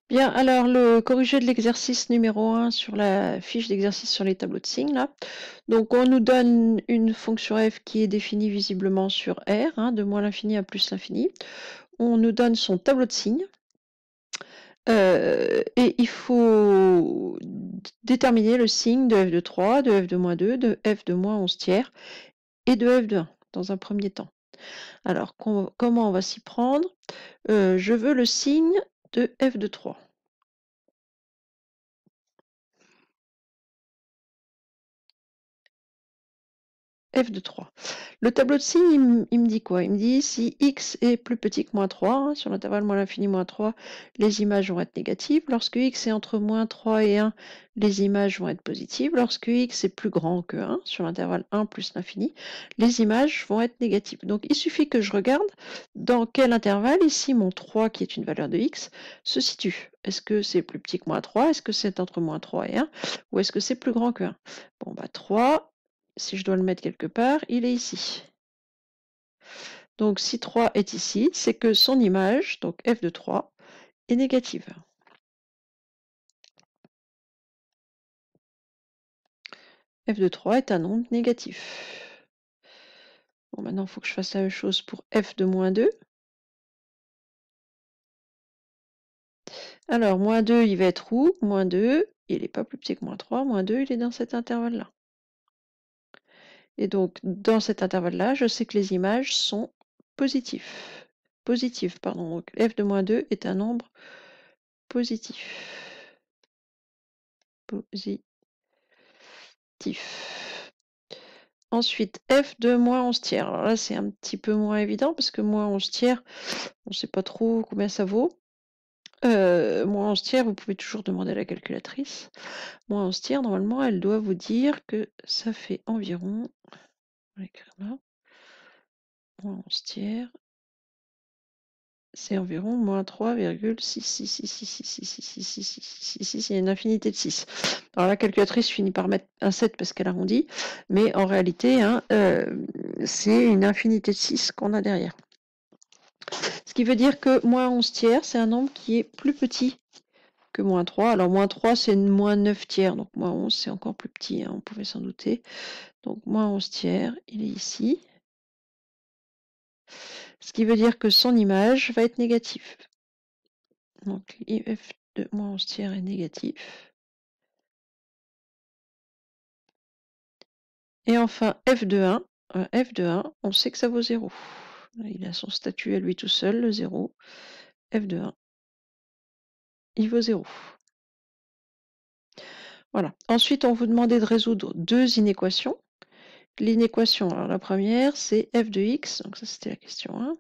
Bien, alors le corrigé de l'exercice numéro 1 sur la fiche d'exercice sur les tableaux de signes, là. Donc on nous donne une fonction f qui est définie visiblement sur R, hein, de moins l'infini à plus l'infini. On nous donne son tableau de signes. Et il faut déterminer le signe de f de 3, de f de moins 2, de f de moins 11 tiers et de f de 1 dans un premier temps. Alors comment on va s'y prendre? Je veux le signe de f de 3. F de 3. Le tableau de signes, il me dit quoi? Il me dit si x est plus petit que moins 3, hein, sur l'intervalle moins l'infini moins 3, les images vont être négatives. Lorsque x est entre moins 3 et 1, les images vont être positives. Lorsque x est plus grand que 1, sur l'intervalle 1 plus l'infini, les images vont être négatives. Donc il suffit que je regarde dans quel intervalle ici mon 3, qui est une valeur de x, se situe. Est-ce que c'est plus petit que moins 3? Est-ce que c'est entre moins 3 et 1? Ou est-ce que c'est plus grand que 1? Bon, bah 3, si je dois le mettre quelque part, il est ici. Donc si 3 est ici, c'est que son image, donc f de 3, est négative. F de 3 est un nombre négatif. Bon, maintenant, il faut que je fasse la même chose pour f de moins 2. Alors, moins 2, il va être où? Moins 2, il n'est pas plus petit que moins 3. Moins 2, il est dans cet intervalle-là. Et donc, dans cet intervalle-là, je sais que les images sont positives. Positives, pardon. Donc, f de moins 2 est un nombre positif. Positif. Ensuite, f de moins 11 tiers. Alors là, c'est un petit peu moins évident parce que moins 11 tiers, on ne sait pas trop combien ça vaut. Moins 11 tiers, vous pouvez toujours demander à la calculatrice. Moins 11 tiers, normalement, elle doit vous dire que ça fait environ, on va écrire là, moins 11 tiers, c'est environ moins 3,66666666666. Il y a une infinité de 6. Alors la calculatrice finit par mettre un 7 parce qu'elle arrondit, mais en réalité, hein, c'est une infinité de 6 qu'on a derrière. Ce qui veut dire que moins 11 tiers, c'est un nombre qui est plus petit que moins 3. Alors moins 3, c'est moins 9 tiers, donc moins 11, c'est encore plus petit, hein, on pouvait s'en douter. Donc moins 11 tiers, il est ici. Ce qui veut dire que son image va être négative. Donc f de moins 11 tiers est négatif. Et enfin, f de 1, on sait que ça vaut 0. Il a son statut à lui tout seul, le 0. f de 1, il vaut 0. Voilà. Ensuite, on vous demandait de résoudre deux inéquations. L'inéquation, alors la première, c'est f de x, donc ça c'était la question 1.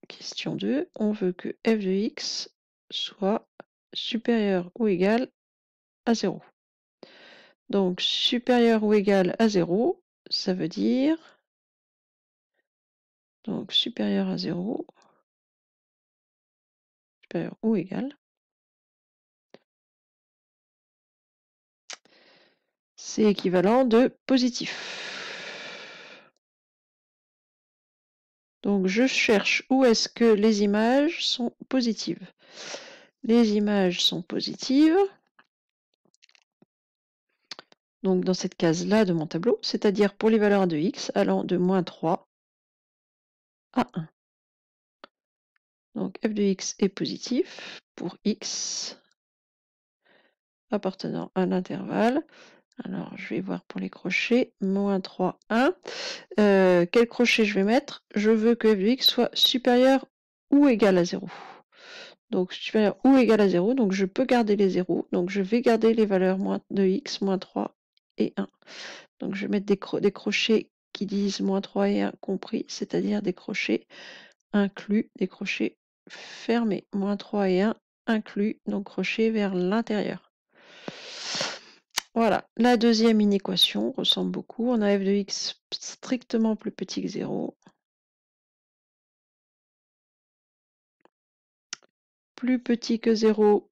Question 2, on veut que f de x soit supérieur ou égal à 0. Donc supérieur ou égal à 0, ça veut dire, donc supérieur à 0, supérieur ou égal, c'est équivalent de positif. Donc je cherche où est-ce que les images sont positives. Les images sont positives, donc dans cette case-là de mon tableau, c'est-à-dire pour les valeurs de x allant de moins 3 à 1. Donc f de x est positif pour x appartenant à l'intervalle. Alors je vais voir pour les crochets, moins 3, 1. Quel crochet je vais mettre? Je veux que f de x soit supérieur ou égal à 0. Donc supérieur ou égal à 0, donc je peux garder les 0. Donc je vais garder les valeurs de x, moins 3 et 1. Donc je vais mettre des crochets qui disent moins 3 et 1 compris, c'est-à-dire des crochets inclus, des crochets fermés. Moins 3 et 1 inclus, donc crochet vers l'intérieur. Voilà, la deuxième inéquation ressemble beaucoup. On a f de x strictement plus petit que 0. Plus petit que 0,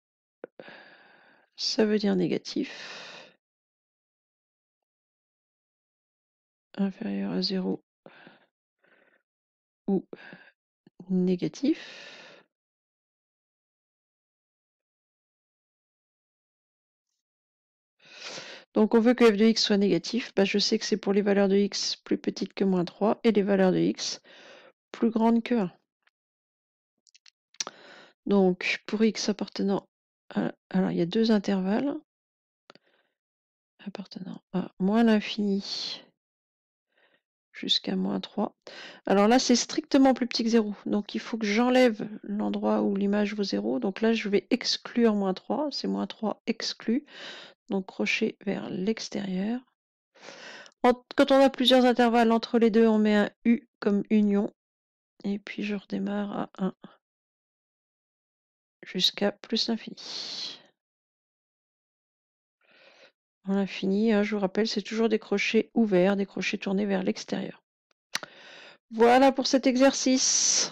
ça veut dire négatif. Inférieur à 0 ou négatif. Donc on veut que f de x soit négatif. Bah, je sais que c'est pour les valeurs de x plus petites que moins 3 et les valeurs de x plus grandes que 1. Donc pour x appartenant à... Alors il y a deux intervalles appartenant à moins l'infini jusqu'à moins 3. Alors là, c'est strictement plus petit que 0. Donc il faut que j'enlève l'endroit où l'image vaut 0. Donc là, je vais exclure moins 3. C'est moins 3 exclu. Donc crochet vers l'extérieur. Quand on a plusieurs intervalles entre les deux, on met un U comme union. Et puis je redémarre à 1 jusqu'à plus l'infini. En l'infini, je vous rappelle, c'est toujours des crochets ouverts, des crochets tournés vers l'extérieur. Voilà pour cet exercice.